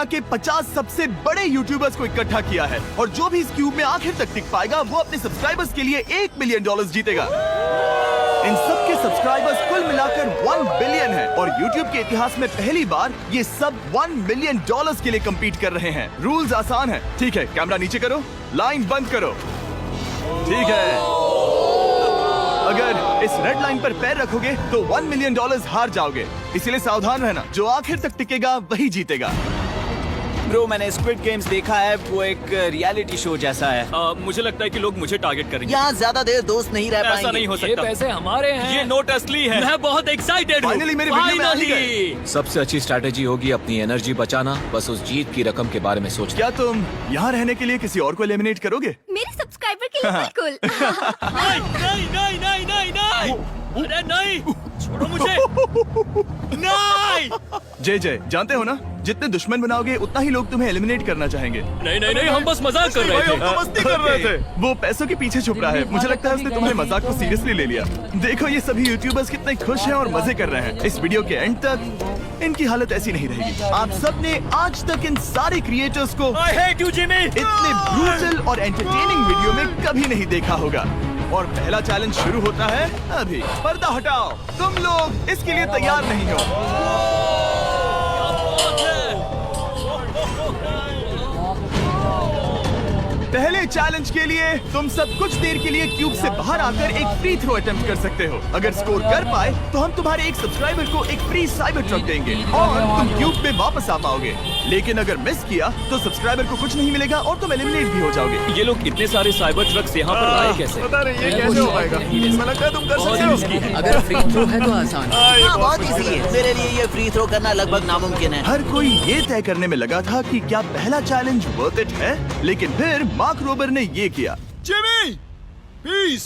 के 50 सबसे बड़े यूट्यूबर्स को इकट्ठा किया है और जो भी इस क्यूब में आखिर तक टिक पाएगा वो अपने सब्सक्राइबर्स के लिए $1 मिलियन जीतेगा। इन सब के सब्सक्राइबर्स कुल मिलाकर 1 बिलियन है और YouTube के इतिहास में पहली बार ये सब $1 मिलियन के लिए कम्पीट कर रहे हैं। रूल्स आसान है, ठीक है? कैमरा नीचे करो, लाइन बंद करो, ठीक है? अगर इस रेड लाइन पर पैर रखोगे तो $1 मिलियन हार जाओगे, इसीलिए सावधान रहना। जो आखिर तक टिकेगा वही जीतेगा। ब्रो, मैंने स्क्विड गेम्स देखा है, वो एक रियलिटी शो जैसा है। मुझे लगता है कि लोग मुझे टारगेट करेंगे। यहाँ ज्यादा देर दोस्त नहीं रह पाएंगे। ऐसा नहीं हो सकता। ये पैसे हमारे हैं। ये नोट असली है। मैं बहुत एक्साइटेड हूँ। फाइनली मेरे वीडियो में आ ही गए। सबसे अच्छी स्ट्रैटेजी होगी अपनी एनर्जी बचाना, बस उस जीत की रकम के बारे में सोचना। क्या तुम यहाँ रहने के लिए किसी और को एलिमिनेट करोगे? मेरे सब्सक्राइबर के लिए बिल्कुल। नहीं नहीं नहीं नहीं नहीं, अरे नहीं, छोड़ो मुझे। नहीं जय जय, जानते हो ना, जितने दुश्मन बनाओगे उतना ही लोग तुम्हें एलिमिनेट करना चाहेंगे। नहीं नहीं नहीं, हम बस मजाक कर रहे थे। मस्ती कर रहे थे। वो पैसों के पीछे छुप रहा है। मुझे लगता है उसने तुम्हारे मजाक को सीरियसली ले लिया। देखो ये सभी यूट्यूबर्स कितने खुश हैं और मजे कर रहे हैं। इस वीडियो के एंड तक इनकी हालत ऐसी नहीं रहेगी। आप सब ने आज तक इन सारे क्रिएटर्स को I hate you, Jimmy! इतने ब्रूटल और एंटरटेनिंग वीडियो में कभी नहीं देखा होगा। और पहला चैलेंज शुरू होता है अभी। पर्दा हटाओ, तुम लोग इसके लिए तैयार नहीं हो। पहले चैलेंज के लिए तुम सब कुछ देर के लिए क्यूब से बाहर आकर एक फ्री थ्रो अटेम्प्ट कर सकते हो। अगर स्कोर कर पाए तो हम तुम्हारे एक सब्सक्राइबर को एक फ्री साइबर ट्रक देंगे और तुम क्यूब में वापस आ पाओगे। लेकिन अगर मिस किया तो सब्सक्राइबर को कुछ नहीं मिलेगा और तुम एलिमिनेट भी हो जाओगे। ये लोग इतने सारे साइबर ट्रक्स यहाँ पर लाए कैसे? पता नहीं ये कैसे हो पाएगा। मुझे लगता है तुम कर सकते हो। अगर फ्री थ्रो है तो आसान है। हाँ, बहुत इजी है। मेरे लिए ये फ्री थ्रो करना लगभग नामुमकिन है। हर कोई ये तय करने में लगा था कि क्या पहला चैलेंज वर्थ इट है, लेकिन फिर मार्क रोबर ने ये किया। Jimmy, peace.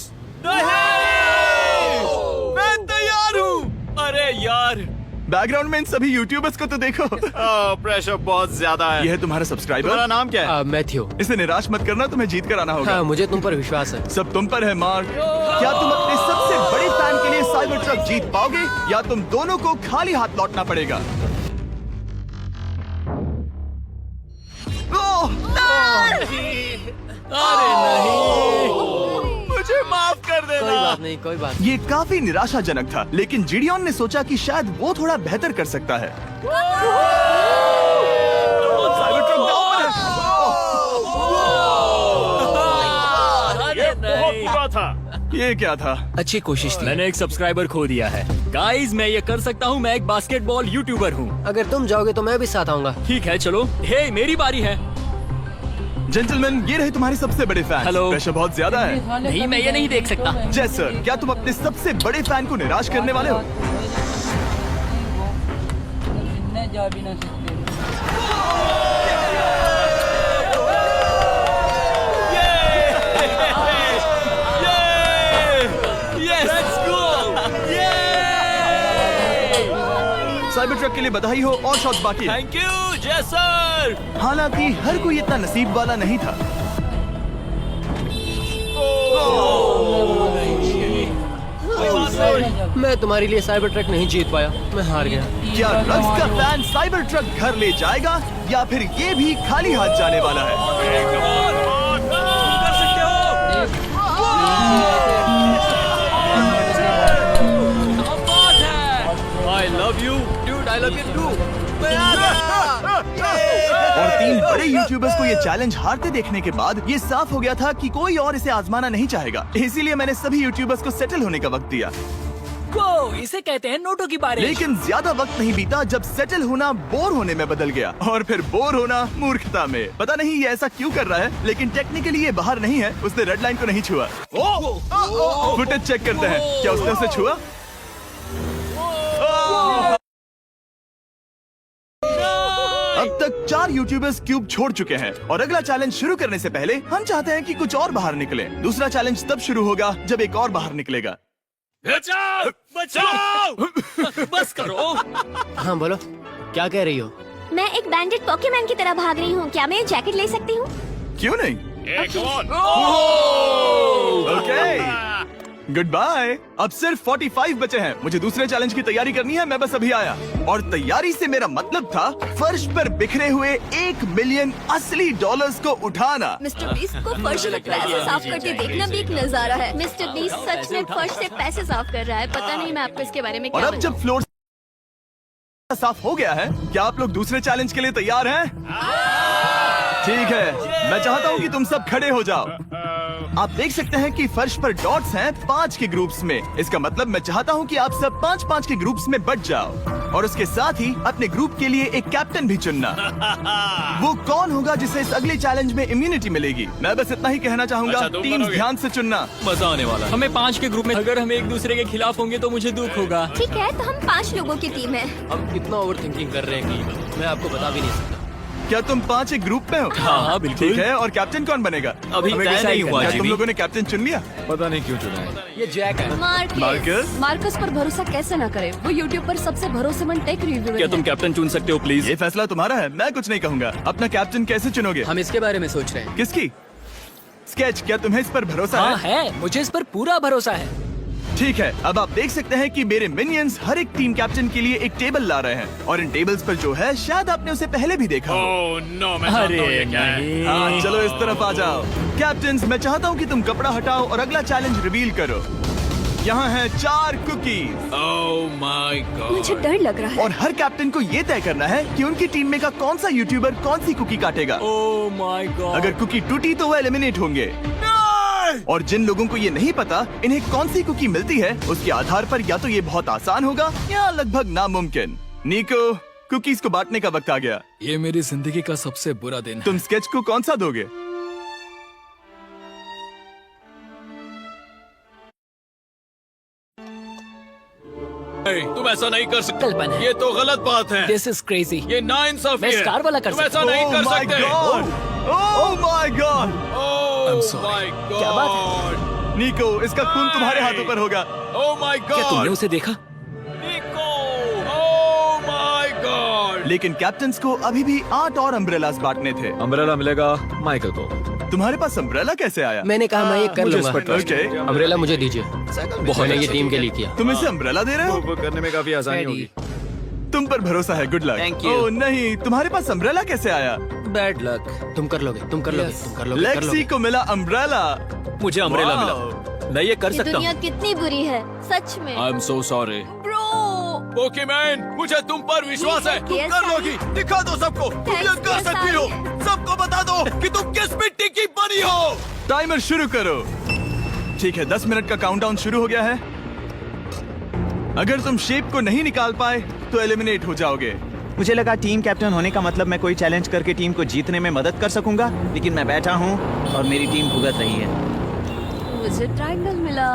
मैं तैयार हूँ। अरे यार, बैकग्राउंड में इन सभी यूट्यूबर्स को तो देखो। प्रेशर बहुत ज्यादा है। यह है तुम्हारा सब्सक्राइबर। तुम्हारा नाम क्या है? मैथ्यू। इसे निराश मत करना, तुम्हें जीत कर आना होगा। हाँ, मुझे तुम पर विश्वास है। सब तुम पर है मार्क। क्या तुम अपने सबसे बड़े फैन के लिए साइबर ट्रक जीत पाओगे या तुम दोनों को खाली हाथ लौटना पड़ेगा? अरे नहीं, मुझे माफ कर देना। कोई बात नहीं, कोई बात ये काफी निराशाजनक था, लेकिन जिडियन ने सोचा कि शायद वो थोड़ा बेहतर कर सकता है। साइबर ट्रक डाउन अरे नहीं। बुरा था। है। ये क्या था? अच्छी कोशिश थी। मैंने एक सब्सक्राइबर खो दिया है। गाइस, मैं ये कर सकता हूँ। मैं एक बास्केटबॉल यूट्यूबर हूँ। अगर तुम जाओगे तो मैं भी साथ आऊंगा। ठीक है, चलो। हे, मेरी बारी है। जेंटलमैन, ये रहे तुम्हारे सबसे बड़े फैन। हेलो। प्रेशर बहुत ज्यादा है। नहीं, मैं ये नहीं देख सकता। जय सर, क्या तुम अपने सबसे बड़े फैन को निराश करने वाले हो? जा भी ना सकते। साइबर ट्रक के लिए बधाई हो और शॉट्स बाकी है। थैंक यू जय सर। हालांकि हर कोई इतना नसीब वाला नहीं था। मैं तुम्हारे लिए साइबर ट्रक नहीं जीत पाया, मैं हार गया। क्या ड्रग्स का फैन साइबर ट्रक घर ले जाएगा या फिर ये भी खाली हाथ जाने वाला है? कर सकते हो। I love you, dude. I love you too. और 3 बड़े यूट्यूबर्स को ये चैलेंज हारते देखने के बाद ये साफ हो गया था कि कोई और इसे आजमाना नहीं चाहेगा। इसीलिए मैंने सभी यूट्यूबर्स को सेटल होने का वक्त दिया। वो इसे कहते हैं नोटों की बारिश। लेकिन ज्यादा वक्त नहीं बीता जब सेटल होना बोर होने में बदल गया और फिर बोर होना मूर्खता में। पता नहीं ये ऐसा क्यों कर रहा है, लेकिन टेक्निकली ये बाहर नहीं है। उसने रेड लाइन को नहीं छुआ। फुटेज चेक करते हैं, क्या उसने उसे छुआ? अब तक 4 यूट्यूबर्स क्यूब छोड़ चुके हैं और अगला चैलेंज शुरू करने से पहले हम चाहते हैं कि कुछ और बाहर निकले। दूसरा चैलेंज तब शुरू होगा जब एक और बाहर निकलेगा। बचाओ, बचाओ। बस करो। हाँ बोलो, क्या कह रही हो? मैं एक बैंडेड पॉकीमैन की तरह भाग रही हूँ। क्या मैं जैकेट ले सकती हूँ? क्यों नहीं? Okay, good bye. अब सिर्फ 45 बचे हैं। मुझे दूसरे चैलेंज की तैयारी करनी है। मैं बस अभी आया। और तैयारी से मेरा मतलब था फर्श पर बिखरे हुए 1 मिलियन असली डॉलर्स को उठाना। मिस्टर बीस्ट को फर्श से पैसे साफ करते देखना भी एक नजारा है। मिस्टर बीस्ट सच में फर्श से पैसे साफ कर रहा है। पता नहीं मैं आपको इसके बारे में और क्या अब जब फ्लोर साफ हो गया है, क्या आप लोग दूसरे चैलेंज के लिए तैयार हैं? ठीक है, मैं चाहता हूँ कि तुम सब खड़े हो जाओ। आप देख सकते हैं कि फर्श पर डॉट्स हैं 5 के ग्रुप्स में। इसका मतलब मैं चाहता हूँ कि आप सब 5-5 के ग्रुप्स में बट जाओ और उसके साथ ही अपने ग्रुप के लिए एक कैप्टन भी चुनना। वो कौन होगा जिसे इस अगले चैलेंज में इम्यूनिटी मिलेगी? मैं बस इतना ही कहना चाहूंगा, अच्छा, तुम टीम बनोगे। ध्यान से चुनना। मजा आने वाला है। हमें 5 के ग्रुप में, अगर हम एक दूसरे के खिलाफ होंगे तो मुझे दुख होगा। ठीक है, तो हम 5 लोगों की टीम है। हम इतना ओवर थिंकिंग कर रहे हैं कि मैं आपको बता भी नहीं सकता। क्या तुम 5 एक ग्रुप में हो? हाँ, बिल्कुल। ठीक है, और कैप्टन कौन बनेगा? अभी हमें तय decide नहीं करना हुआ, है। तुम जिमी। लोगों ने कैप्टन चुन लिया? पता नहीं क्यों चुना है। ये जैक है। मार्कस? मार्कस पर भरोसा कैसे न करें? वो यूट्यूब पर सबसे भरोसेमंद टेक रिव्यूअर क्या तुम है। कैप्टन चुन सकते हो प्लीज? ये फैसला तुम्हारा है, मैं कुछ नहीं कहूंगा। अपना कैप्टन कैसे चुनोगे? हम इसके बारे में सोच रहे हैं। किसकी? स्केच, क्या तुम्हें इस पर भरोसा हाँ है? है, मुझे इस पर पूरा भरोसा है। ठीक है, अब आप देख सकते हैं कि मेरे मिनियंस हर एक टीम कैप्टन के लिए एक टेबल ला रहे हैं और इन टेबल्स पर जो है शायद आपने उसे पहले भी देखा हो। अरे नहीं। हाँ, चलो इस तरफ आ जाओ। कैप्टन्स, मैं चाहता हूँ कि तुम कपड़ा हटाओ और अगला चैलेंज रिवील करो। यहाँ हैं 4 कुकीज ओह माय गॉड। मुझे डर लग रहा है। और हर कैप्टन को ये तय करना है कि उनकी टीम में का कौन सा यूट्यूबर कौन सी कुकी काटेगा। Oh my God. अगर कुकी टूटी तो वो एलिमिनेट होंगे। और जिन लोगों को ये नहीं पता इन्हें कौन सी कुकी मिलती है, उसके आधार पर या तो ये बहुत आसान होगा या लगभग नामुमकिन। निको, कुकीज को बांटने का वक्त आ गया। ये मेरी जिंदगी का सबसे बुरा दिन है। तुम स्केच को कौन सा दोगे? तुम ऐसा नहीं कर सकते। कल्पना है। ये तो गलत बात है। This is crazy. ये नाइंसाफी मैं है। स्टार वाला कर तुम ऐसा सकता नहीं कर Oh my सकते। God! Oh my God! Oh my God. क्या बात निको, इसका खून तुम्हारे हाथों पर होगा। ओह माय क्या तुमने गॉड। उसे देखा? निको। Oh my God. लेकिन कैप्टन्स को अभी भी 8 और अम्ब्रेलास बांटने थे। अम्ब्रेला मिलेगा माइकल को। तुम्हारे पास अम्ब्रेला कैसे आया? मैंने कहा मैं ये कर मुझे लूंगा। इस पर trust Okay. अम्ब्रेला मुझे दीजिए। मैंने ये टीम के लिए किया। तुम इसे अम्ब्रेला दे रहे हो? वो करने में काफी आसानी होगी। तुम पर भरोसा है, गुड लक। Thank you. ओह नहीं, तुम्हारे पास अम्ब्रेला कैसे आया? Bad luck. तुम कर लोगे, तुम कर लोगे, तुम कर लोगे, कर लेक्सी लोगे। को मिला अम्ब्रेला। मुझे अम्ब्रेला Wow. मिला। मैं ये कर ये सकता दुनिया हूँ। कितनी बुरी है, सच में। I am so sorry. Bro, Pokemon, मुझे तुम पर विश्वास है। तुम Yes, कर sir. लोगी। दिखा दो सबको। तुम ये Thanks, कर yes, सकती हो। sir. सबको बता दो कि तुम किस मिट्टी की बनी हो। टाइमर शुरू करो। ठीक है, 10 मिनट का काउंटडाउन शुरू हो गया है। अगर तुम शेप को नहीं निकाल पाए तो एलिमिनेट हो जाओगे। मुझे लगा टीम कैप्टन होने का मतलब मैं कोई चैलेंज करके टीम को जीतने में मदद कर सकूंगा, लेकिन मैं बैठा हूँ और मेरी टीम भुगत रही है। मुझे ट्रायंगल मिला।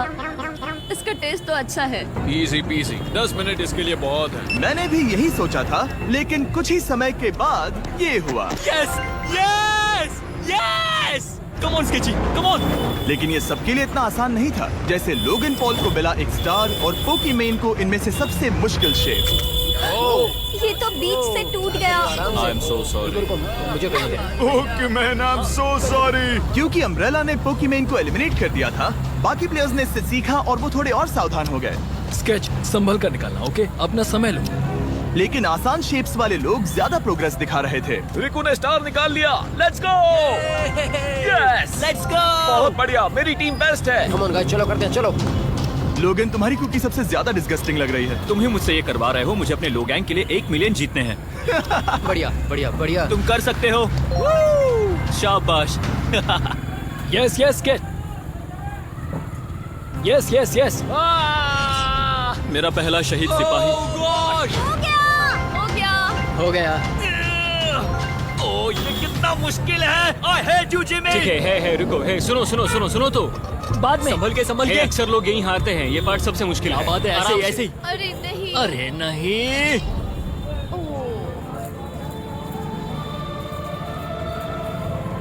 इसका टेस्ट तो अच्छा है। Easy PC. 10 मिनट इसके लिए बहुत है। मैंने भी यही सोचा था, लेकिन कुछ ही समय के बाद ये हुआ। Yes yes yes. Come on sketchy, come on. लेकिन ये सबके लिए इतना आसान नहीं था। जैसे लोगन पॉल को मिला एक स्टार और पोकीमेन को इनमें से सबसे मुश्किल शेप। ये तो बीच से टूट गया। आई एम सो सॉरी। रुको, मुझे करने दे। पोकीमेन, आई एम सो सॉरी। क्योंकि अम्ब्रेला ने पोकीमेन को एलिमिनेट कर दिया था, बाकी प्लेयर्स ने इससे सीखा और वो थोड़े और सावधान हो गए। स्केच संभल कर निकालना, ओके? अपना समय लो। लेकिन आसान शेप्स वाले लोग ज्यादा प्रोग्रेस दिखा रहे थे। रिकू ने स्टार निकाल लिया। Let's go. Yes, let's go. बहुत बढ़िया, मेरी टीम बेस्ट है। कम ऑन गाइस, चलो करते हैं, चलो। लोगन, तुम्हारी कुकी सबसे ज्यादा डिस्गस्टिंग लग रही है। तुम ही मुझसे ये करवा रहे हो। मुझे अपने लो गैंग के लिए 1 मिलियन जीतने हैं। बढ़िया, बढ़िया, बढ़िया। तुम कर सकते हो। शाबाश। Yes yes get. Yes yes yes. मेरा पहला शहीद सिपाही। हो गया, हो गया। हो गया। ओह, ये कितना मुश्किल है। I hate you Jimmy. ठीक है, रुको। है, सुनो सुनो सुनो सुनो तो। बाद में। संभल के। अक्सर लोग यही हारते हैं। ये पार्ट सबसे मुश्किल है। बात है, ऐसे ही ऐसे ही। अरे नहीं। अरे नहीं।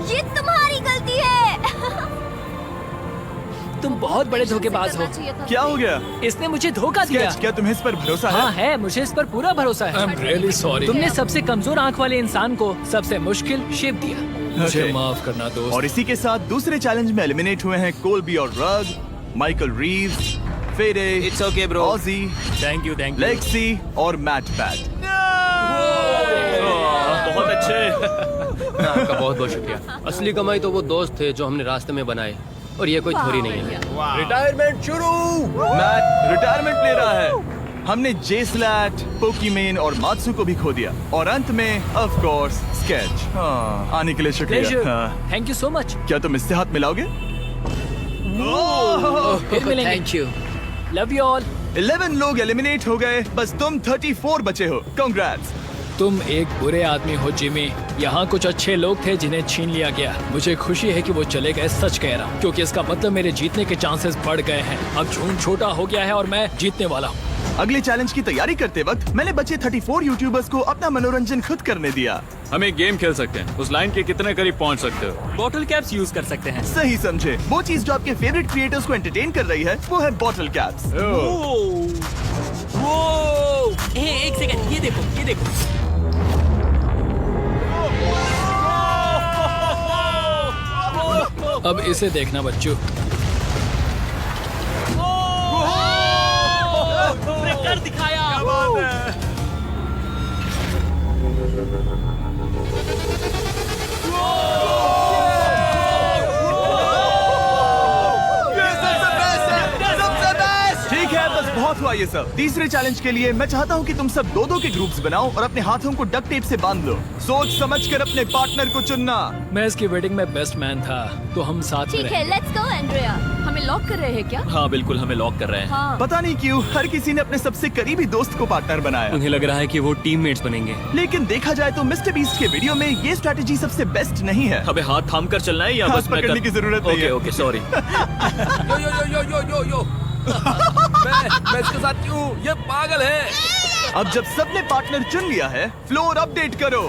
ये तुम्हारी गलती है। तुम बहुत बड़े धोखेबाज हो। क्या हो गया? इसने मुझे धोखा दिया। स्केच, क्या तुम्हें इस पर भरोसा हाँ है? है, मुझे इस पर पूरा भरोसा है। Really sorry. तुमने सबसे कमजोर आंख वाले इंसान को सबसे मुश्किल शेप दिया। मुझे Okay. माफ करना दोस्त। और इसी के साथ दूसरे चैलेंज में एलिमिनेट हुए हैं कोलबी और Rug. Michael Reeves, Fede, It's okay, bro. Ozzy, thank you Lexi और मैट पैट। बहुत अच्छे। आपका बहुत बहुत शुक्रिया। असली कमाई तो वो दोस्त थे जो हमने रास्ते में बनाए, और ये कोई थोड़ी नहीं है। रिटायरमेंट शुरू। मैट रिटायरमेंट ले रहा है। हमने जेस्लैट, पोकीमेन और मात्सु को भी खो दिया, और अंत में ऑफ कोर्स स्केच। आने के लिए शुक्रिया। हाँ। Thank you so much. क्या तुम इससे हाथ मिलाओगे? फिर मिलेंगे। Thank you. Love you all. 11 लोग एलिमिनेट हो गए, बस तुम 34 बचे हो। कांग्रेट्स। तुम एक बुरे आदमी हो जिमी। यहाँ कुछ अच्छे लोग थे जिन्हें छीन लिया गया। मुझे खुशी है कि वो चले गए, सच कह रहा हूँ, क्योंकि इसका मतलब मेरे जीतने के चांसेस बढ़ गए हैं। अब झूठ छोटा हो गया है और मैं जीतने वाला हूँ। अगले चैलेंज की तैयारी करते वक्त मैंने बचे 34 यूट्यूबर्स को अपना मनोरंजन खुद करने दिया। हम एक गेम खेल सकते हैं। उस लाइन के कितने करीब पहुंच सकते हो? बॉटल कैप्स यूज कर सकते हैं। सही समझे। वो चीज जो आपके फेवरेट क्रिएटर्स को एंटरटेन कर रही है वो है बॉटल कैप्स। एक सेकंड, ये देखो, ये देखो। अब इसे देखना बच्चों। कर दिखाया। ठीक है, बस बहुत हुआ ये सब। तीसरे चैलेंज के लिए मैं चाहता हूँ कि तुम सब दो के ग्रुप्स बनाओ और अपने हाथों को डक्ट टेप से बांध लो। सोच समझकर अपने पार्टनर को चुनना। मैं इसकी वेडिंग में बेस्ट मैन था, तो हम साथ में ठीक है, लेट्स गो एंड्रिया। हमें लॉक कर रहे हैं क्या? हाँ बिल्कुल, हमें लॉक कर रहे हैं। हाँ। पता नहीं क्यों हर किसी ने अपने सबसे करीबी दोस्त को पार्टनर बनाया, उन्हें लग रहा है कि वो टीममेट्स बनेंगे। लेकिन देखा जाए तो मिस्टर बीस्ट के वीडियो में ये स्ट्रेटेजी सबसे बेस्ट नहीं है। हमें हाथ थाम कर चलना है या हाथ बस मैं पकड़ने की जरूरत नहीं है। Okay sorry. यो यो यो यो यो यो मैं इसके साथ क्यों? ये पागल है। अब जब सबने पार्टनर चुन लिया है, फ्लोर अपडेट करो।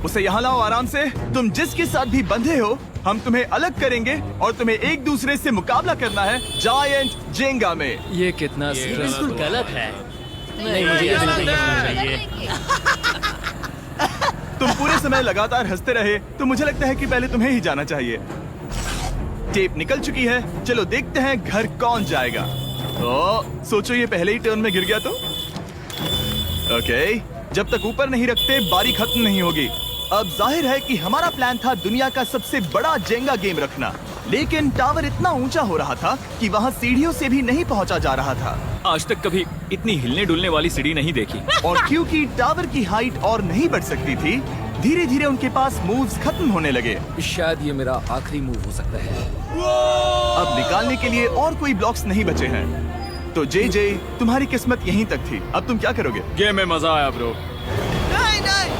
उसे यहाँ लाओ आराम से। तुम जिसके साथ भी बंधे हो, हम तुम्हें अलग करेंगे और तुम्हें एक दूसरे से मुकाबला करना है जायंट जेंगा में। ये कितना बिल्कुल गलत है। नहीं, मुझे ये नहीं, बिल्कुल नहीं नहीं, तुम पूरे समय लगातार हंसते रहे, तो मुझे लगता है कि पहले तुम्हें ही जाना चाहिए। टेप निकल चुकी है, चलो देखते हैं घर कौन जाएगा। सोचो ये पहले ही टर्न में गिर गया तो। ओके, जब तक ऊपर नहीं रखते बारी खत्म नहीं होगी। अब जाहिर है कि हमारा प्लान था दुनिया का सबसे बड़ा जेंगा गेम रखना, लेकिन टावर इतना ऊंचा हो रहा था कि वहाँ सीढ़ियों से भी नहीं पहुँचा जा रहा था। आज तक कभी इतनी हिलने डुलने वाली सीढ़ी नहीं देखी। और क्योंकि टावर की हाइट और नहीं बढ़ सकती थी, धीरे धीरे उनके पास मूव्स खत्म होने लगे। शायद ये मेरा आखिरी मूव हो सकता है। अब निकालने के लिए और कोई ब्लॉक्स नहीं बचे हैं। तो जे तुम्हारी किस्मत यहीं तक थी। अब तुम क्या करोगे? गेम में मजा आया ब्रो। नहीं जे नहीं।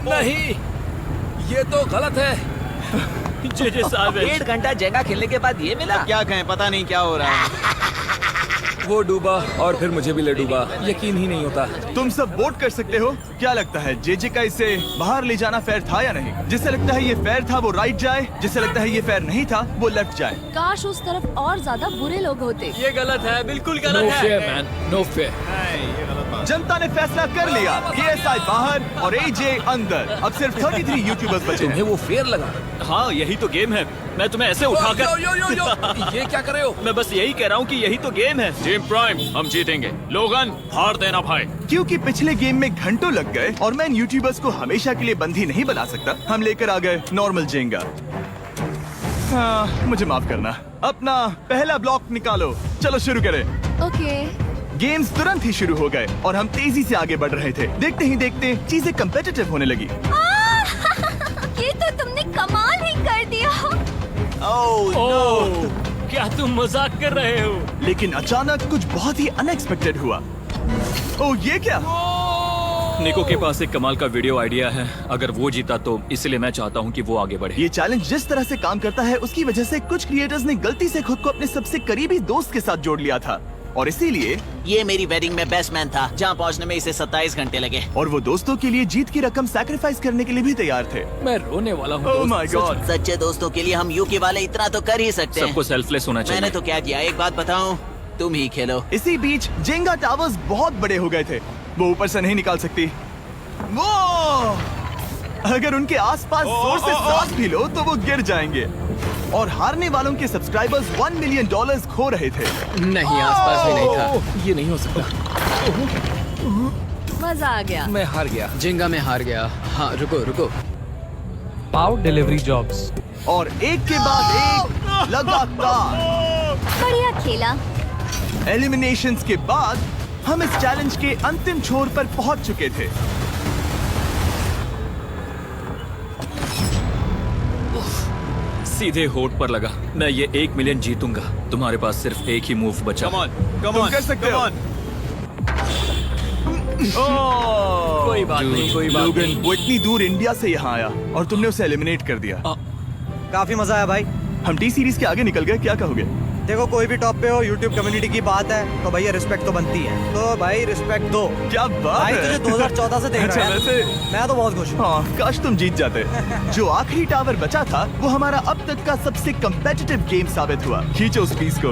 नहीं, ये तो गलत है। जे साहब 1.5 घंटा जेंगा खेलने के बाद ये मिला। क्या कहें, पता नहीं क्या हो रहा है। वो डूबा और फिर मुझे भी ले डूबा। यकीन ही नहीं होता। तुम सब वोट कर सकते हो। क्या लगता है जे का इसे बाहर ले जाना फेयर था या नहीं? जिसे लगता है ये फेयर था वो राइट जाए, जिसे लगता है ये फेयर नहीं था वो लेफ्ट जाए। काश उस तरफ और ज्यादा बुरे लोग होते। ये गलत है, बिल्कुल नो गलत फेयर है। Man, no fair. जनता ने फैसला कर लिया। KSI बाहर और AJ अंदर। अब सिर्फ 33 यूट्यूबर्स बचे तुम्हें हैं। वो फेयर लगा? हाँ यही तो गेम है। मैं तुम्हें ऐसे उठाकर यो यो यो यो ये क्या कर रहे हो? मैं बस यही कह रहा हूँ कि यही तो गेम है। टीम प्राइम, हम जीतेंगे। लोगन, हार देना भाई। क्योंकि पिछले गेम में घंटों लग गए और मैं इन यूट्यूबर्स को हमेशा के लिए बंदी नहीं बना सकता, हम लेकर आ गए नॉर्मल जेंगा। मुझे माफ करना। अपना पहला ब्लॉक निकालो। चलो शुरू करें। ओके। गेम्स तुरंत ही शुरू हो गए और हम तेजी से आगे बढ़ रहे थे। देखते ही देखते चीजें कम्पिटिटिव होने लगी। ये तो तुमने कमाल ही कर दिया। ओह, क्या तुम मजाक कर रहे हो? लेकिन अचानक कुछ बहुत ही अनएक्सपेक्टेड हुआ। ओह, ये क्या? निको के पास एक कमाल का वीडियो आइडिया है। अगर वो जीता तो इसलिए मैं चाहता हूँ कि वो आगे बढ़े। ये चैलेंज जिस तरह से काम करता है उसकी वजह से कुछ क्रिएटर्स ने गलती से खुद को अपने सबसे करीबी दोस्त के साथ जोड़ लिया था, और इसीलिए ये मेरी वेडिंग में बेस्ट मैन था, जहाँ पहुँचने में इसे 27 घंटे लगे। और वो दोस्तों के लिए जीत की रकम सैक्रिफाइस करने के लिए भी तैयार थे। मैं रोने वाला हूँ। Oh my God. सच्चे दोस्तों के लिए हम यूके वाले इतना तो कर ही सकते हैं। सबको सेल्फलेस होना चाहिए। मैंने तो क्या किया, एक बात बताऊं, तुम ही खेलो। इसी बीच जेंगा टावर्स बहुत बड़े हो गए थे, वो ऊपर से नहीं निकाल सकती। वो अगर उनके आसपास जोर से सांस भी लो तो वो गिर जाएंगे। और हारने वालों के सब्सक्राइबर्स $1 मिलियन खो रहे थे। नहीं, आसपास भी नहीं था। ये नहीं हो सकता। मजा आ गया। मैं हार गया। जिंगा में हार गया। हाँ, रुको। Power delivery jobs. और एक के बाद एक लगातार बढ़िया खेला। एलिमिनेशंस के बाद हम इस चैलेंज के अंतिम छोर पर पहुंच चुके थे। सीधे होठ पर लगा। मैं ये 1 मिलियन जीतूंगा। तुम्हारे पास सिर्फ एक ही मूव बचा। तुम कर सकते हो। कोई बात लोगन, वो इतनी दूर इंडिया से यहाँ आया और तुमने उसे एलिमिनेट कर दिया। काफी मजा आया भाई। हम टी सीरीज के आगे निकल गए, क्या कहोगे? देखो, कोई भी टॉप पे हो, यूट्यूब कम्युनिटी की बात है तो भैया रिस्पेक्ट तो बनती है। तो भाई रिस्पेक्ट दो। क्या बात भाई है। तुझे 2014 से देख अच्छा, रहा है। वैसे मैं तो बहुत खुश हूँ। हाँ, काश तुम जीत जाते। जो आखिरी टावर बचा था वो हमारा अब तक का सबसे कम्पेटिटिव गेम साबित हुआ। खींचो उस पीस को।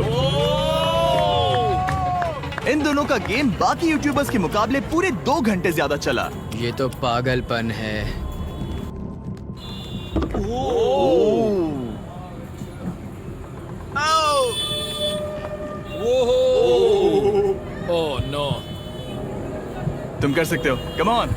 इन दोनों का गेम बाकी यूट्यूबर्स के मुकाबले पूरे 2 घंटे ज्यादा चला। ये तो पागलपन है। Oh no. तुम कर सकते हो, कम ऑन।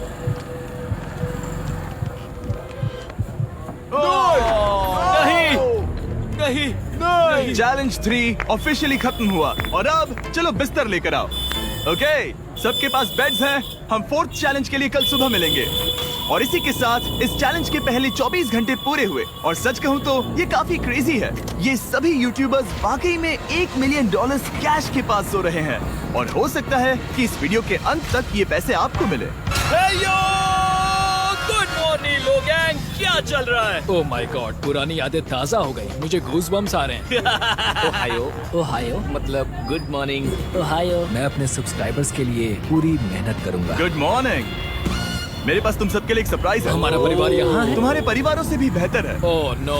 नहीं। चैलेंज 3 ऑफिशियली खत्म हुआ और अब चलो बिस्तर लेकर आओ। ओके, सबके पास बेड्स हैं। हम 4th चैलेंज के लिए कल सुबह मिलेंगे। और इसी के साथ इस चैलेंज के पहले 24 घंटे पूरे हुए। और सच कहूँ तो ये काफी क्रेजी है। ये सभी यूट्यूबर्स वाकई में $1 मिलियन कैश के पास सो रहे हैं। और हो सकता है कि इस वीडियो के अंत तक ये पैसे आपको मिले। गुड मॉर्निंग लोगैंग, क्या चल रहा है? ओह माय गॉड, पुरानी यादें ताजा हो गई। मुझे गूज़बम्स आ रहे हैं। ओहायो मतलब गुड मॉर्निंग। ओहायो। मैं अपने सब्सक्राइबर्स के लिए पूरी मेहनत करूंगा। Good morning. मेरे पास तुम सबके लिए एक सरप्राइज है। हमारा परिवार यहाँ है। तुम्हारे परिवारों से भी बेहतर है। Oh no.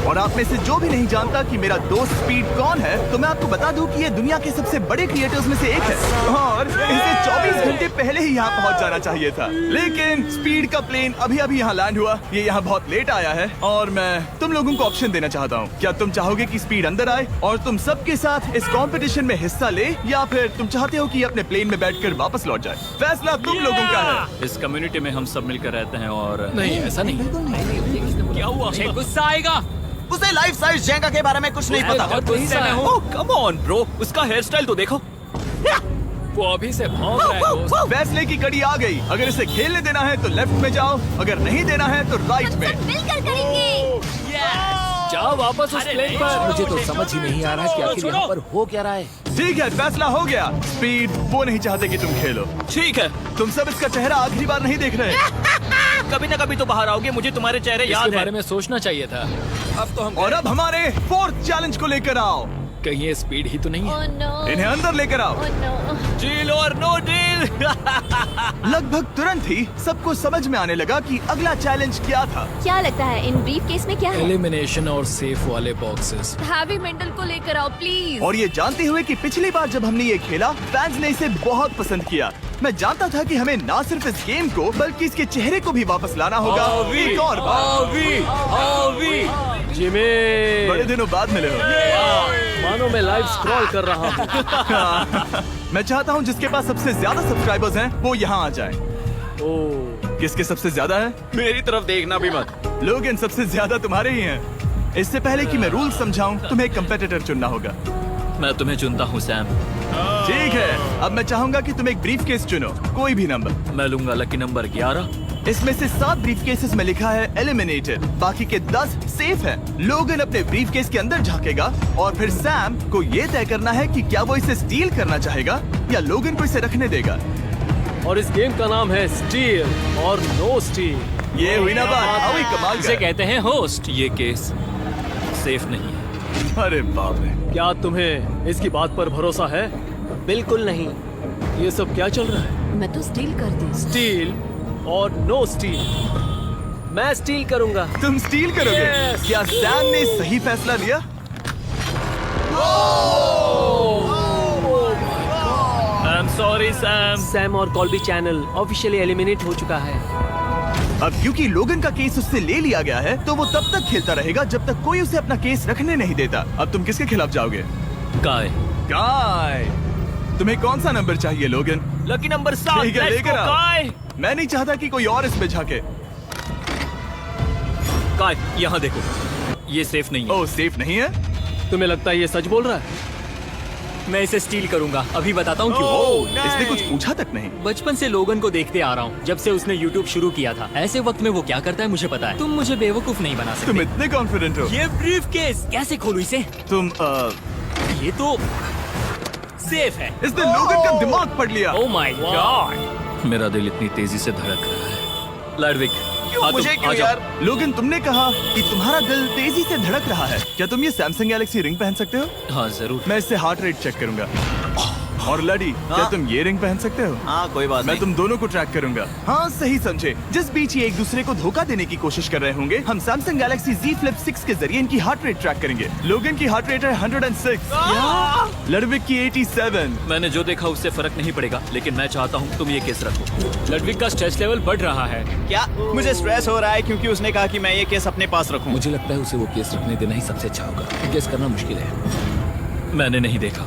और आप में से जो भी नहीं जानता कि मेरा दोस्त स्पीड कौन है, तो मैं आपको बता दूं कि ये दुनिया के सबसे बड़े क्रिएटर्स में से एक है। और इसे 24 घंटे पहले ही यहाँ पहुँच जाना चाहिए था। लेकिन स्पीड का प्लेन अभी यहाँ लैंड हुआ। ये यहाँ बहुत लेट आया है और मैं तुम लोगों को ऑप्शन देना चाहता हूँ। क्या तुम चाहोगे कि स्पीड अंदर आए और तुम सबके साथ इस कंपटीशन में हिस्सा ले, या फिर तुम चाहते हो कि ये अपने प्लेन में बैठकर वापस लौट जाए? फैसला तुम लोगों का है। इस कम्युनिटी में हम सब मिलकर रहते हैं और नहीं, ऐसा नहीं। क्या हुआ? मुझे गुस्सा आएगा। उसे लाइफ साइज जेंगा के बारे में कुछ नहीं पता। बहुत गुस्से में हूँ। कम ऑन ब्रो, उसका हेयर स्टाइल तो देखो। वो अभी से भौंक रहा है दोस्त। फैसले की कड़ी आ गई। अगर इसे खेलने देना है तो लेफ्ट में जाओ, अगर नहीं देना है तो राइट में। मिलकर करेंगे। जाओ वापस उस प्लेन पर। मुझे तो समझ ही नहीं आ रहा कि आखिर यहाँ पर हो क्या रहा है। ठीक है, फैसला हो गया। स्पीड वो नहीं चाहते कि तुम खेलो। ठीक है। तुम सब इसका चेहरा आखिरी बार नहीं देख रहे। कभी ना कभी तो बाहर आओगे, मुझे तुम्हारे चेहरे इसके याद है। बारे में सोचना चाहिए था। अब तो हम और अब हमारे 4th चैलेंज को लेकर आओ। कहीं ये स्पीड ही तो नहीं है। Oh no. इन्हें अंदर लेकर आओ। Oh no. डील और नो डील। लगभग तुरंत ही सबको समझ में आने लगा कि अगला चैलेंज क्या था। क्या लगता है इन ब्रीफ केस में क्या है? एलिमिनेशन और सेफ वाले बॉक्सेस। हैवी मेंटल को लेकर आओ प्लीज। और ये जानते हुए कि पिछली बार जब हमने ये खेला फैंस ने इसे बहुत पसंद किया। मैं जानता था कि हमें ना सिर्फ इस गेम को बल्कि इसके चेहरे को भी वापस लाना होगा। एक और बार। जिमी, बड़े दिनों बाद मिले हो। मानो मैं लाइव स्क्रॉल कर रहा हूँ। मैं चाहता हूँ जिसके पास सबसे ज्यादा सब्सक्राइबर्स हैं वो यहाँ आ जाए। ओह, किसके सबसे ज्यादा है? मेरी तरफ देखना भी मत। लोग इन सबसे ज्यादा तुम्हारे ही हैं। इससे पहले कि मैं रूल समझाऊं, तुम्हें एक कंपेटिटर चुनना होगा। मैं तुम्हें चुनता हूँ सैम। ठीक है, अब मैं चाहूंगा कि तुम एक ब्रीफ केस चुनो, कोई भी नंबर। मैं लूंगा लकी नंबर 11। इसमें से 7 ब्रीफ केसेस में लिखा है एलिमिनेटेड, बाकी के 10 सेफ हैं। लोगन अपने ब्रीफ केस के अंदर झांकेगा और फिर सैम को ये तय करना है कि क्या वो इसे स्टील करना चाहेगा या लोगन को इसे रखने देगा। और इस गेम का नाम है स्टील और नो स्टील। ये हुई ना बात, हाउ ही कमाल इसे का। कहते हैं होस्ट। ये केस सेफ नहीं है। अरे बाप रे। क्या तुम्हें इसकी बात पर भरोसा है? बिल्कुल नहीं। ये सब क्या चल रहा है? मैं तो स्टील कर दी। स्टील और नो स्टील। मैं स्टील करूंगा। तुम स्टील करोगे? Yes. क्या सैम ने सही फैसला लिया? I am sorry Sam. Sam और कॉल्बी चैनल ऑफिशियली एलिमिनेट हो चुका है। अब क्योंकि लोगन का केस उससे ले लिया गया है तो वो तब तक खेलता रहेगा जब तक कोई उसे अपना केस रखने नहीं देता। अब तुम किसके खिलाफ जाओगे? काय। काय। तुम्हें कौन सा नंबर चाहिए लोगन? Lucky number 7। ठीक है, Let's लेकर go, आओ। काय। मैं नहीं चाहता कि कोई और इसमें झांके। काय, यहाँ देखो, ये सेफ नहीं है। ओह, सेफ नहीं है? तुम्हें लगता है ये सच बोल रहा है? मैं इसे स्टील करूंगा, अभी बताता हूँ क्यों। ओह, इसने कुछ पूछा तक नहीं। बचपन से लोगन को देखते आ रहा हूँ, जब से उसने YouTube शुरू किया था। ऐसे वक्त में वो क्या करता है मुझे पता है। तुम मुझे बेवकूफ नहीं बना तुम सकते। इतने कॉन्फिडेंट हो? ये ब्रीफकेस कैसे खोलूं इसे? तुम ये तो सेफ है। इसने लोगन का दिमाग पढ़ लिया। Oh my God. मेरा दिल इतनी तेजी से धड़क रहा है। लाडविक, मुझे क्यों यार? लोगन, तुमने कहा कि तुम्हारा दिल तेजी से धड़क रहा है। क्या तुम ये सैमसंग गैलेक्सी रिंग पहन सकते हो? हाँ जरूर। मैं इससे हार्ट रेट चेक करूंगा। और लड़ी, क्या तुम ये रिंग पहन सकते हो? हाँ, कोई बात मैं नहीं। तुम दोनों को ट्रैक करूंगा। हाँ, सही समझे। जिस बीच ये एक दूसरे को धोखा देने की कोशिश कर रहे होंगे, हम सैमसंग गैलेक्सी Z Flip 6 के जरिए इनकी हार्ट रेट ट्रैक करेंगे। लोगन की हार्ट रेट है 106, लडविक की 87। मैंने जो देखा उससे फर्क नहीं पड़ेगा, लेकिन मैं चाहता हूँ तुम ये केस रखो। लडविक का स्ट्रेस लेवल बढ़ रहा है। क्या मुझे स्ट्रेस हो रहा है क्योंकि उसने कहा कि मैं ये केस अपने पास रखूं? मुझे लगता है उसे वो केस रखने देना ही सबसे अच्छा होगा। केस करना मुश्किल है। मैंने नहीं देखा,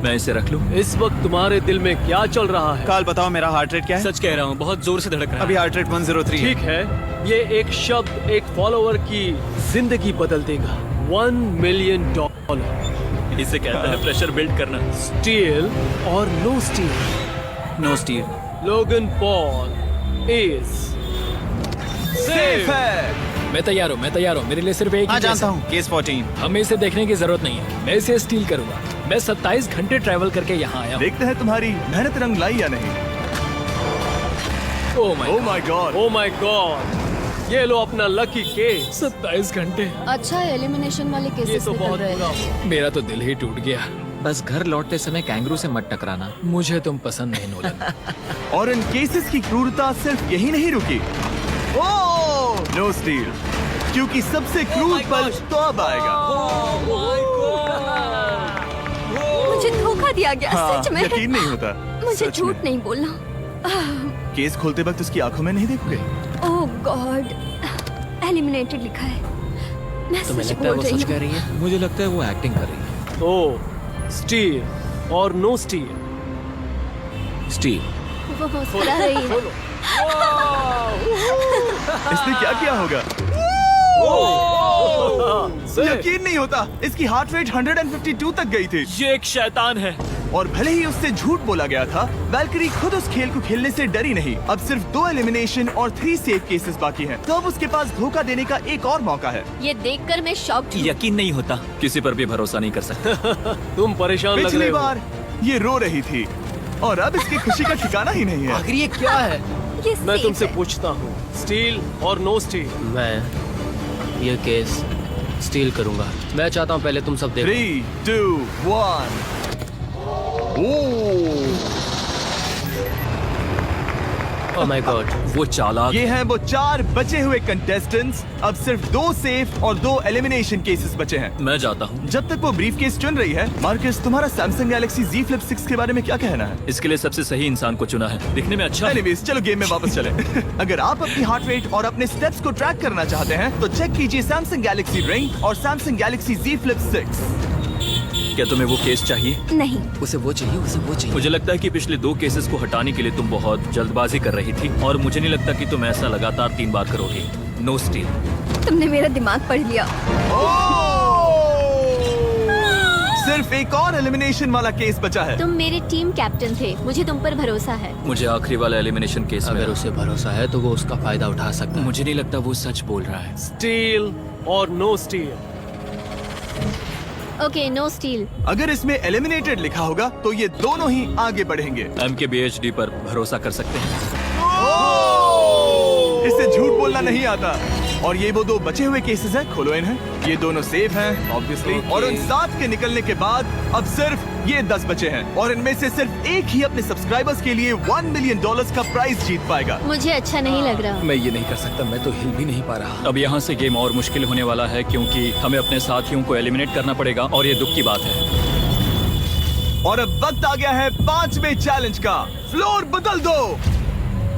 मैं इसे रख लूं? इस वक्त तुम्हारे दिल में क्या चल रहा है? काल, बताओ मेरा हार्ट रेट क्या है? सच कह रहा हूँ, बहुत जोर से धड़क रहा है। अभी हार्ट रेट 103 है। ठीक है, ये एक शब्द एक फॉलोवर की जिंदगी बदल देगा। $1 मिलियन। इसे कहता है प्रेशर बिल्ड करना। स्टील और no steal. No steal. Logan Paul is safe है। मैं तैयार हूँ, मेरे लिए सिर्फ एक हाँ, ही केस जानता है। हूँ। केस 14। हमें इसे देखने की जरूरत नहीं है, मैं इसे स्टील करूंगा। मैं 27 घंटे ट्रैवल करके यहाँ आया हूँ। देखते हैं तुम्हारी मेहनत रंग लाई या नहीं। Oh my God. Oh my God, ये लो अपना लकी केस। 27 घंटे। अच्छा एलिमिनेशन वाले ये केसेस तो निकल बहुत रहे बुरा हैं। हुआ। मेरा तो दिल ही टूट गया। बस घर लौटते समय कैंगरू से मत टकराना। मुझे तुम पसंद नहीं नोलन। और इन केसेस की क्रूरता सिर्फ यही नहीं रुकी। ओह, नो स्टील, क्योंकि सबसे क्रूर पल तो अब आएगा। मुझे धोखा दिया गया, हाँ, सच में। यकीन नहीं होता। मुझे सच झूठ में। नहीं बोलना। केस खोलते वक्त उसकी आंखों में नहीं देखोगे? ओह गॉड, एलिमिनेटेड लिखा है। मैं तुम्हें सच लगता है बोल वो रही सच कह हूँ। रही है? मुझे लगता है वो एक्टिंग कर रही है। ओ स्टील और नो स्टील। स्टील। वो मुस्कुरा रही है। इसने क्या किया होगा? यकीन नहीं होता, इसकी हार्ट रेट 152 तक गई थी। ये एक शैतान है। और भले ही उससे झूठ बोला गया था, वैल्करी खुद उस खेल को खेलने से डरी नहीं। अब सिर्फ 2 एलिमिनेशन और 3 सेव केसेस बाकी हैं। तो अब उसके पास धोखा देने का एक और मौका है। ये देखकर मैं शॉक्ड हूँ। यकीन नहीं होता, किसी पर भी भरोसा नहीं कर सकता। तुम परेशान लग पिछली रहे हो। बार ये रो रही थी और अब इसकी खुशी का ठिकाना ही नहीं है। आखिर ये क्या है? ये मैं सेफ तुमसे है। पूछता हूँ, स्टील और नो स्टील। मैं ये केस स्टील करूंगा। मैं चाहता हूँ पहले तुम सब देखो। 3, 2, 1। ओह माय गॉड, वो चालाक। ये हैं वो 4 बचे हुए कंटेस्टेंट्स। अब सिर्फ 2 सेफ और 2 एलिमिनेशन केसेस बचे हैं। मैं जाता हूँ। जब तक वो ब्रीफ केस चुन रही है, मार्कस, तुम्हारा सैमसंग गैलेक्सी Z Flip 6 के बारे में क्या कहना है? इसके लिए सबसे सही इंसान को चुना है। दिखने में अच्छा है। एनीवेज, चलो गेम में वापस चलें। अगर आप अपनी हार्ट रेट और अपने स्टेप्स को ट्रैक करना चाहते हैं तो चेक कीजिए सैमसंग गैलेक्सी रिंग और सैमसंग गैलेक्सी Z Flip 6। क्या तुम्हें वो केस चाहिए? नहीं, उसे वो चाहिए। मुझे लगता है कि पिछले 2 केसेस को हटाने के लिए तुम बहुत जल्दबाजी कर रही थी, और मुझे नहीं लगता कि तुम ऐसा लगातार 3 बार करोगे। No steal. तुमने मेरा दिमाग पढ़ लिया। सिर्फ एक और एलिमिनेशन वाला केस बचा है। तुम मेरे टीम कैप्टन थे, मुझे तुम पर भरोसा है। मुझे आखिरी वाला एलिमिनेशन केस में अगर उसे भरोसा है तो वो उसका फायदा उठा सकता है। मुझे नहीं लगता वो सच बोल रहा है। स्टील और no steal. Okay, no steal. अगर इसमें एलिमिनेटेड लिखा होगा तो ये दोनों ही आगे बढ़ेंगे। MKBHD पर भरोसा कर सकते हैं। इसे झूठ बोलना नहीं आता। और ये वो 2 बचे हुए केसेस हैं, खोलो इन्हें। ये दोनों सेफ हैं ऑब्वियसली। और उन 7 के निकलने के बाद अब सिर्फ ये 10 बचे हैं, और इनमें से सिर्फ एक ही अपने सब्सक्राइबर्स के लिए $1 मिलियन का प्राइज जीत पाएगा। मुझे अच्छा नहीं लग रहा। मैं ये नहीं कर सकता, मैं तो हिल भी नहीं पा रहा। अब यहाँ से गेम और मुश्किल होने वाला है, क्योंकि हमें अपने साथियों को एलिमिनेट करना पड़ेगा, और ये दुख की बात है। और अब वक्त आ गया है 5वें चैलेंज का। फ्लोर बदल दो।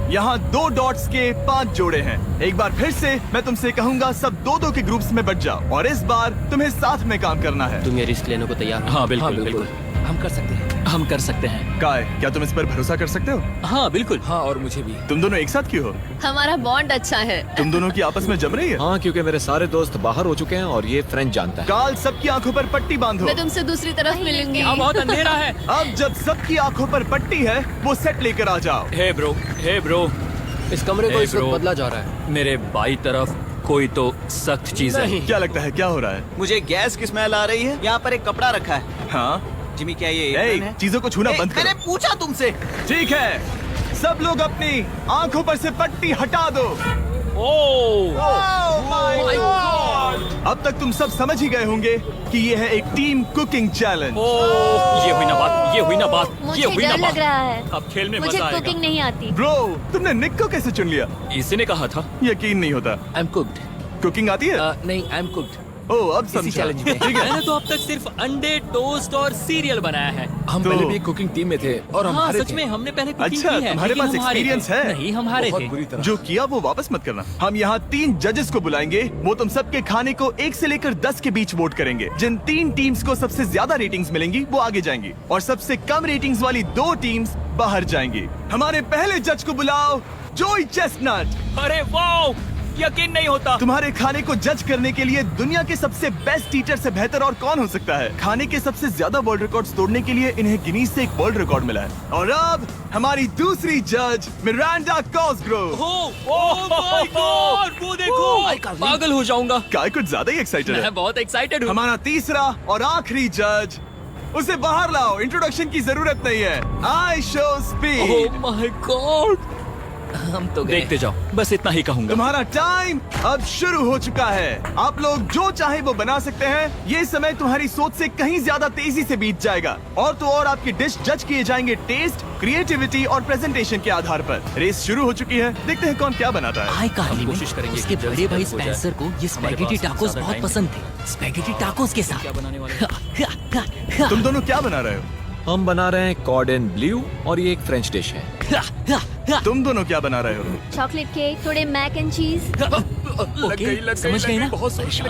यहाँ 2 डॉट्स के 5 जोड़े हैं। एक बार फिर से मैं तुमसे कहूंगा, सब 2-2 के ग्रुप्स में बट जाओ और इस बार तुम्हें साथ में काम करना है। तुम ये रिस्क लेने को तैयार हो? हाँ बिल्कुल बिल्कुल हम कर सकते हैं, हम कर सकते हैं। काय, क्या तुम इस पर भरोसा कर सकते हो? हाँ बिल्कुल, हाँ और मुझे भी। तुम दोनों एक साथ क्यों हो? हमारा बॉन्ड अच्छा है। तुम दोनों की आपस में जम रही है? हाँ, क्योंकि मेरे सारे दोस्त बाहर हो चुके हैं और ये फ्रेंच जानता है। काल, सबकी आंखों पर पट्टी बांधो। मैं तुमसे दूसरी तरफ मिलूंगी। यहाँ बहुत अंधेरा है। अब जब सबकी आंखों पर पट्टी है, वो सेट लेकर आ जाओ। हे ब्रो, इस कमरे को Hey, इस वक्त bro. बदला जा रहा है। मेरे बाई तरफ कोई तो सख्त चीज है। क्या लगता है क्या हो रहा है? मुझे गैस की स्मेल आ रही है। यहाँ पर एक कपड़ा रखा है। हाँ, जिमी, क्या ये ए, एप्रन है? चीजों को छूना बंद मैंने करो। पूछा तुमसे। ठीक है, सब लोग अपनी आंखों पर से पट्टी हटा दो। अब तक तुम सब समझ ही गए होंगे कि ये है एक टीम कुकिंग चैलेंज। ये हुई ना बात, मुझे डर लग रहा है। अब खेल में मुझे मजा आएगा। कुकिंग नहीं आती। ब्रो, तुमने निक को कैसे चुन लिया? इसी ने कहा था। यकीन नहीं होता। I am cooked. कुकिंग आती है? नहीं, आई एम कुक्ड। ओह, अब समझा। challenge में। ठीक है। मैंने तो अब तक सिर्फ अंडे, टोस्ट और सीरियल बनाया है। हम तो- पहले भी कुकिंग टीम में थे और हम हाँ हारे सच थे। में हमने पहले कुकिंग अच्छा, की है। तुम्हारे लेकिन पास हम हारे experience थे। है? नहीं, हम हारे बहुत थे। बुरी तरह। जो किया वो वापस मत करना। हम यहाँ 3 जजेस को बुलाएंगे। वो तुम सबके खाने को 1 से लेकर 10 के बीच वोट करेंगे। जिन 3 टीम्स को सबसे ज्यादा रेटिंग्स मिलेंगी वो आगे जाएंगी और सबसे कम रेटिंग्स वाली 2 टीम्स बाहर जाएंगी। हमारे पहले जज को बुलाओ, जोई चेस्टनट। अरे वाओ, यकीन नहीं होता। तुम्हारे खाने को जज करने के लिए दुनिया के सबसे बेस्ट टीचर से बेहतर और कौन हो सकता है? खाने के सबसे ज्यादा वर्ल्ड रिकॉर्ड्स तोड़ने के लिए इन्हें गिनीज से एक वर्ल्ड रिकॉर्ड मिला है। और अब हमारी दूसरी जज मिरांडा कॉसग्रोव। ओह माय गॉड, वो देखो, पागल हो जाऊंगा। काय कुछ ज्यादा ही एक्साइटेड है। मैं बहुत एक्साइटेड हूँ। हमारा तीसरा और आखिरी जज, उसे बाहर लाओ, इंट्रोडक्शन की जरूरत नहीं है। I show speed. Oh my God, हम तो देखते जाओ, बस इतना ही कहूंगा। तुम्हारा टाइम अब शुरू हो चुका है। आप लोग जो चाहे वो बना सकते हैं। ये समय तुम्हारी सोच से कहीं ज्यादा तेजी से बीत जाएगा। और तो और आपकी डिश जज किए जाएंगे टेस्ट, क्रिएटिविटी और प्रेजेंटेशन के आधार पर। रेस शुरू हो चुकी है, देखते हैं कौन क्या बनाता है। हाय कार्ली, कोशिश करेंगे उसके कि जल्द बड़े से भाई जल्द हो जाए। स्पेंसर को ये हमारे स्पैगेटी पास टाकोस ज्यादा बहुत टाइम पसंद थे। स्पैगेटी टाकोस के साथ क्या बनाने वाले? तुम दोनों क्या बना रहे हो? हम बना रहे हैं कॉर्डन ब्लू और ये एक फ्रेंच डिश है। तुम दोनों क्या बना रहे हो? चॉकलेट केक, थोड़े मैक एंड चीज। ओके, समझ गए ना?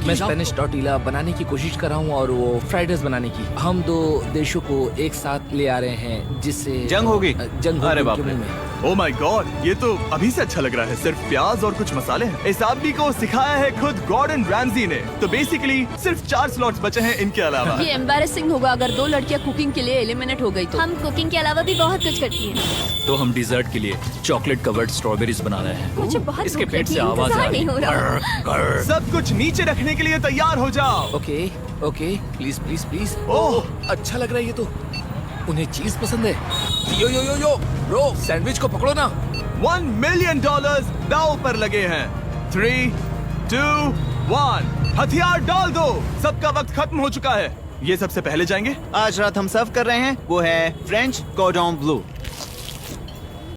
मैं स्पेनिश टॉर्टिला बनाने की कोशिश कर रहा हूँ और वो फ्राइड राइस बनाने की। हम 2 देशों को एक साथ ले आ रहे हैं जिससे जंग होगी? जंग अरे होगी बाप उनके रे। मुंह में। ओ माय गॉड, ये तो अभी से अच्छा लग रहा है। सिर्फ प्याज और कुछ मसाले हैं। इस आदमी को सिखाया है खुद गॉर्डन रैमजी ने। तो बेसिकली सिर्फ 4 स्लॉट्स बचे हैं इनके अलावा। ये एम्बैरेसिंग होगा अगर 2 लड़कियां कुकिंग के लिए एलिमिनेट हो गई तो। हम कुकिंग के अलावा भी बहुत कुछ करती हैं। तो हम डिजर्ट के लिए चॉकलेट कवर्ड स्ट्रॉबेरीज बना रहे हैं। मुझे बहुत इसके भूख पेट लगी से है, आवाज आ इंतजार रही नहीं हो रहा। है। सब कुछ नीचे रखने के लिए तैयार हो जाओ। Okay okay, please please please. Oh, अच्छा लग रहा है ये तो। उन्हें चीज पसंद है। यो ब्रो, सैंडविच को पकड़ो ना। $1 मिलियन दांव पर लगे हैं। 3, 2, 1, हथियार डाल दो। सबका वक्त खत्म हो चुका है। ये सबसे पहले जाएंगे। आज रात हम सर्व कर रहे हैं वो है फ्रेंच कॉर्डन ब्लू।